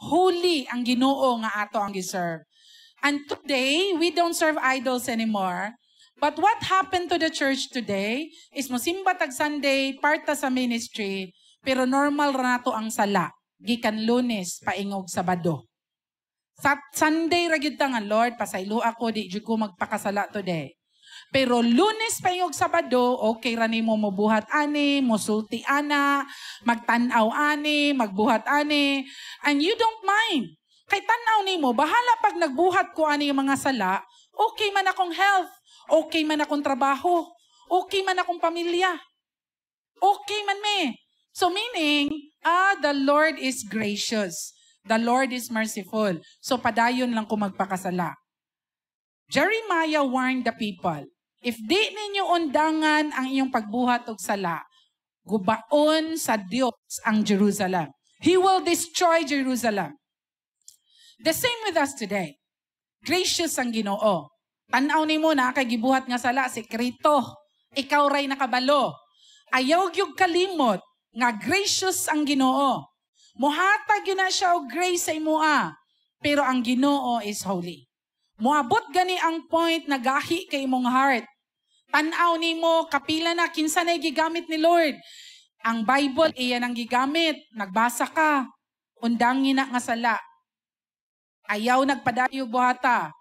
Holy ang Ginoo nga ato ang giserve. And today, we don't serve idols anymore. But what happened to the church today is mosimba tag Sunday, parta sa ministry, pero normal ra nato ang sala. Gikan Lunes, paingog Sabado. Sa Sunday ra gyud ta nga, Lord, pasaylo ako, di jud ko magpakasala today. Pero Lunes paingog Sabado, okay ra nimo mobuhat ani, mosulti ana, magtan-aw ani, magbuhat ani, and you don't mind. Kay tan-aw nimo, bahala pag nagbuhat ko ani yung mga sala, okay man akong health, okay man akong trabaho, okay man akong pamilya. Okay man me. So meaning, the Lord is gracious. The Lord is merciful. So padayon lang ko magpakasala. Jeremiah warned the people, if di ninyo undangan ang inyong pagbuhat og sala, gubaon sa Dios ang Jerusalem. He will destroy Jerusalem. The same with us today. Gracious ang Ginoo. Tanaw nimo na kay gibuhat nga sala sekreto. Ikaw ray nakabalo. Ayaw gyud kalimot nga gracious ang Ginoo. Muhatag yun na siya og grace sa imoa. Pero ang Ginoo is holy. Moabot gani ang point na gahi kay imong heart. Tanaw nimo kapila na kinsa na gigamit ni Lord. Ang Bible iyan ang gigamit. Nagbasa ka. Undangin na nga sala. Ayaw nagpadayo buhata.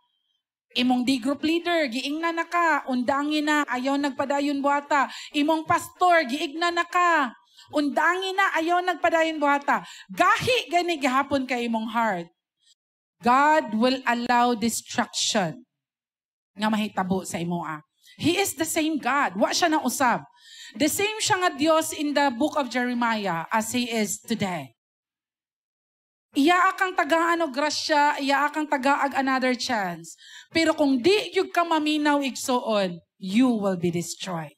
Imong D-group leader, giingna na ka. Undangin na, ayaw nagpadayon buhata. Imong pastor, giigna na ka. Undangin na, ayaw nagpadayon buhata. Gahi gani gihapon kay imong heart. God will allow destruction nga mahitabo sa imoa. He is the same God. Wa siya na usab. The same siya nga Dios in the book of Jeremiah as He is today. Iya akang tagaan og grasya, iya akang tagaag another chance. Pero kung di yung ka maminaw igsoon, you will be destroyed.